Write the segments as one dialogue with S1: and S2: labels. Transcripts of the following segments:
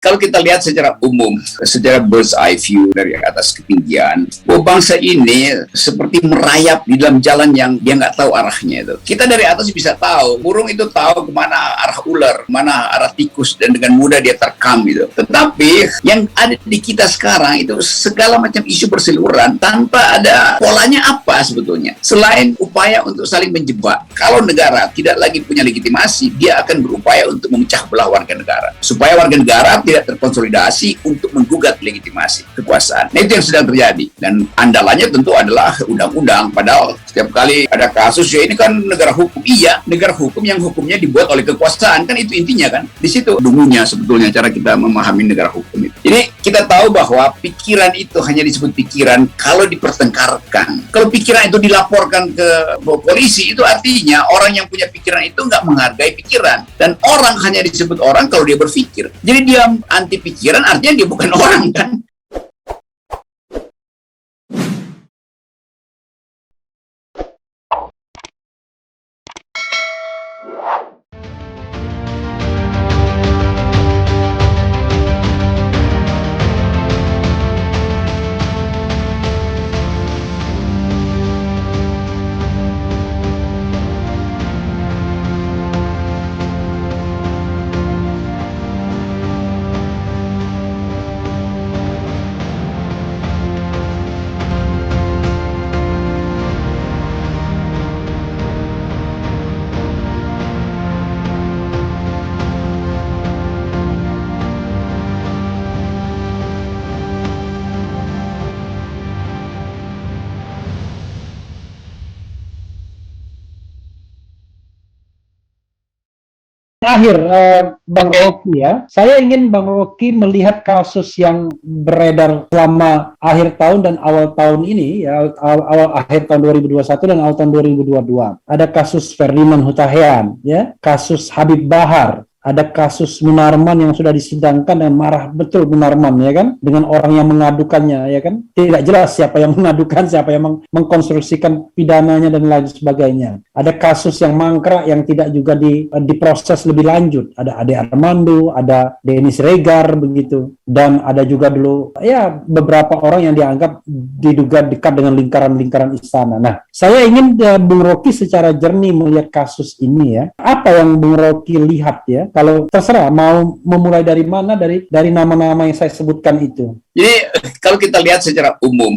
S1: kalau kita lihat secara umum, secara bird's eye view dari atas ketinggian, bahwa bangsa ini seperti merayap di dalam jalan yang dia nggak tahu arahnya itu. Kita dari atas bisa tahu, burung itu tahu kemana arah ular, kemana arah tikus, dan dengan mudah dia terekam gitu. Tetapi yang ada di kita sekarang itu segala macam isu berseliweran tanpa ada polanya apa sebetulnya. Selain upaya untuk saling menjebak. Kalau negara tidak lagi punya legitimasi, dia akan berupaya untuk memecah belah warga negara. Supaya warga negara tidak terkonsolidasi untuk menggugat legitimasi kekuasaan. Nah, itu yang sedang terjadi. Dan andalannya tentu adalah undang-undang. Padahal setiap kali ada kasus, ya ini kan negara hukum. Iya, negara hukum yang hukumnya dibuat oleh kekuasaan. Kan itu intinya kan. Di situ dungunya sebetulnya cara kita memahami negara hukum itu. Jadi kita tahu bahwa pikiran itu hanya disebut pikiran kalau dipertengkarkan. Kalau pikiran itu dilaporkan ke polisi, itu artinya orang yang punya pikiran itu nggak menghargai pikiran. Dan orang hanya disebut orang kalau dia berpikir. Jadi dia anti pikiran artinya dia bukan orang kan.
S2: Akhir, Bang Rocky ya. Saya ingin Bang Rocky melihat kasus yang beredar selama akhir tahun dan awal tahun ini, ya, awal akhir tahun 2021 dan awal tahun 2022. Ada kasus Ferdinand Hutahian, ya, kasus Habib Bahar. Ada kasus Munarman yang sudah disidangkan dan marah betul Munarman, ya kan, dengan orang yang mengadukannya, ya kan, tidak jelas siapa yang mengadukan, siapa yang mengkonstruksikan pidananya dan lain sebagainya. Ada kasus yang mangkrak yang tidak juga diproses lebih lanjut. Ada Ade Armando, ada Dennis Regar begitu, dan ada juga dulu ya beberapa orang yang dianggap diduga dekat dengan lingkaran-lingkaran istana. Nah, saya ingin Bung Rocky secara jernih melihat kasus ini ya. Apa yang Bung Rocky lihat ya? Kalau terserah mau memulai dari mana, dari nama-nama yang saya sebutkan itu.
S1: Jadi kalau kita lihat secara umum,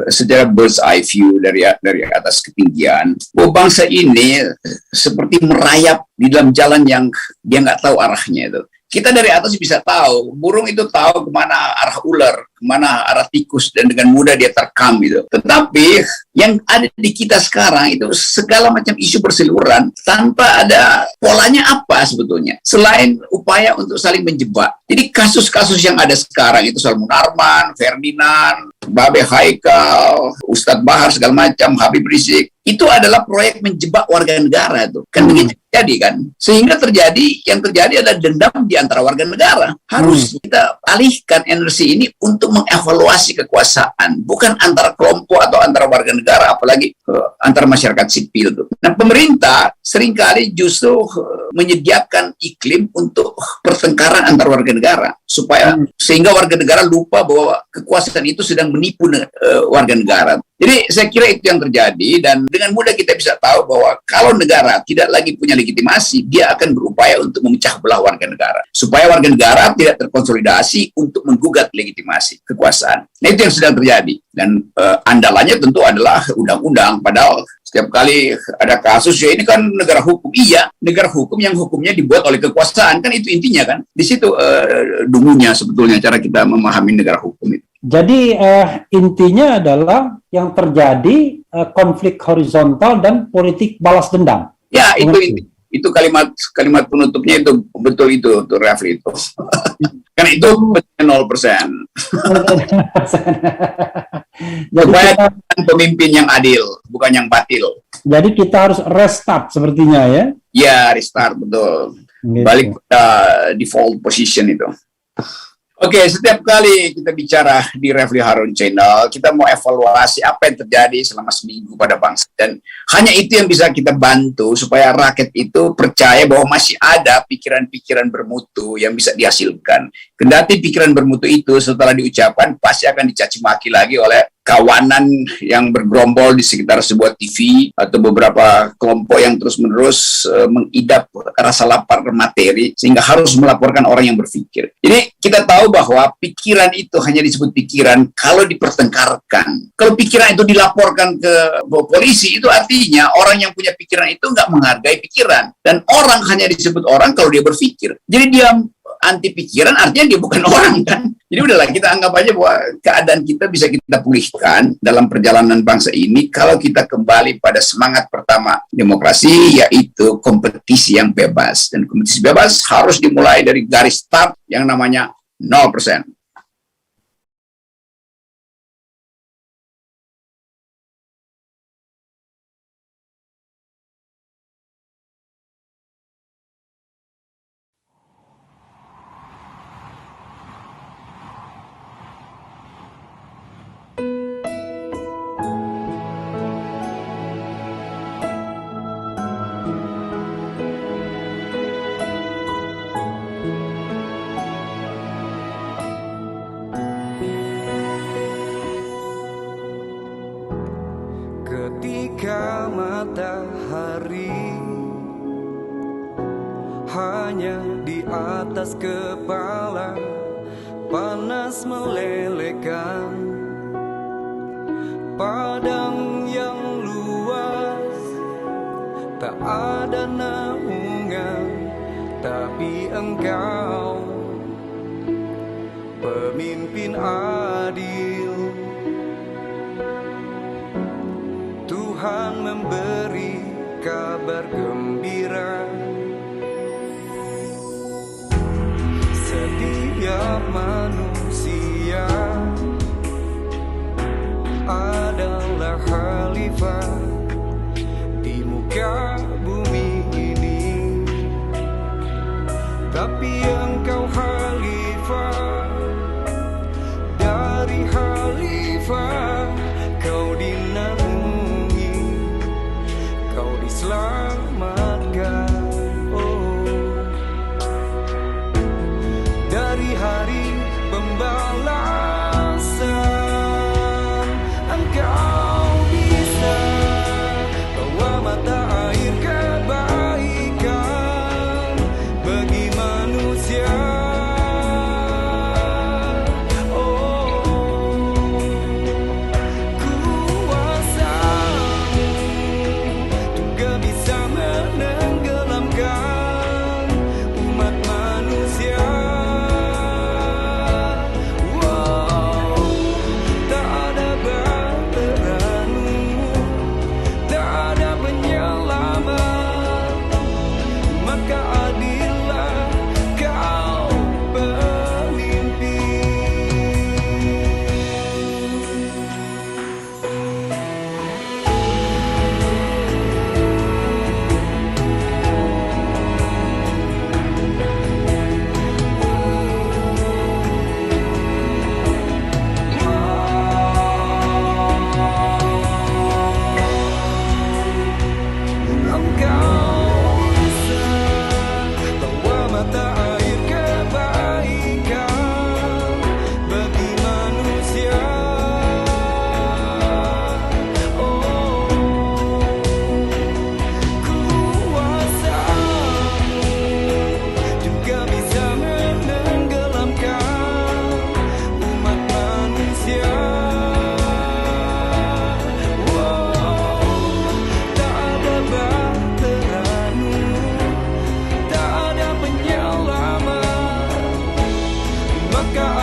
S1: secara bird's eye view dari atas ketinggian, bahwa bangsa ini seperti merayap di dalam jalan yang dia nggak tahu arahnya itu. Kita dari atas bisa tahu, burung itu tahu kemana arah ular, kemana arah tikus, dan dengan mudah dia terekam gitu. Tetapi yang ada di kita sekarang itu segala macam isu berseliweran tanpa ada polanya apa sebetulnya. Selain upaya untuk saling menjebak. Jadi kasus-kasus yang ada sekarang itu soal Munarman, Ferdinand, Babe Haikal, Ustadz Bahar segala macam, Habib Rizik, itu adalah proyek menjebak warga negara tuh. Kan begitu jadi kan. Sehingga yang terjadi adalah dendam di antara warga negara. Harus kita alihkan energi ini untuk mengevaluasi kekuasaan, bukan antara kelompok atau antara warga negara, apalagi antara masyarakat sipil tuh. Nah, pemerintah seringkali justru menyediakan iklim untuk pertengkaran antar warga negara supaya sehingga warga negara lupa bahwa kekuasaan itu sedang menipu warga negara. Jadi saya kira itu yang terjadi, dan dengan mudah kita bisa tahu bahwa kalau negara tidak lagi punya legitimasi, dia akan berupaya untuk memecah belah warga negara supaya warga negara tidak terkonsolidasi untuk menggugat legitimasi kekuasaan. Nah, itu yang sedang terjadi, dan andalannya tentu adalah undang-undang. Padahal setiap kali ada kasus, ya ini kan negara hukum. Iya, negara hukum yang hukumnya dibuat oleh kekuasaan. Kan itu intinya kan. Di situ dungunya sebetulnya cara kita memahami negara hukum itu.
S2: Jadi intinya adalah yang terjadi konflik horizontal dan politik balas dendam.
S1: Ya, itu kalimat penutupnya itu betul itu tuh Rafli itu. Kan itu 0%. Supaya pemimpin yang adil, bukan yang batil.
S2: Jadi kita harus restart sepertinya ya.
S1: Ya, restart betul. Gitu. Balik ke default position itu. Oke, setiap kali kita bicara di Refli Harun Channel, kita mau evaluasi apa yang terjadi selama seminggu pada bangsa. Dan hanya itu yang bisa kita bantu supaya rakyat itu percaya bahwa masih ada pikiran-pikiran bermutu yang bisa dihasilkan. Kendati pikiran bermutu itu setelah diucapkan pasti akan dicaci maki lagi oleh kawanan yang bergerombol di sekitar sebuah TV atau beberapa kelompok yang terus-menerus mengidap rasa lapar materi sehingga harus melaporkan orang yang berpikir. Jadi kita tahu bahwa pikiran itu hanya disebut pikiran kalau dipertengkarkan. Kalau pikiran itu dilaporkan ke polisi, itu artinya orang yang punya pikiran itu nggak menghargai pikiran. Dan orang hanya disebut orang kalau dia berpikir. Jadi dia anti pikiran artinya dia bukan orang kan. Jadi udahlah kita anggap aja bahwa keadaan kita bisa kita pulihkan dalam perjalanan bangsa ini kalau kita kembali pada semangat pertama demokrasi, yaitu kompetisi yang bebas. Dan kompetisi bebas harus dimulai dari garis start yang namanya 0%.
S3: Ketika matahari hanya di atas kepala, panas melelehkan padang yang luas, tak ada naungan, tapi engkau pemimpin adil. Tuhan memberi kabar gembira. Setiap manusia adalah khalifah di muka bumi ini, tapi engkau khalifah dari khalifah. Kau dinaungi, kau diselamatkan, oh, dari hari pembalasan. Engkau bisa bawa mata air kebaikan bagi manusia. God.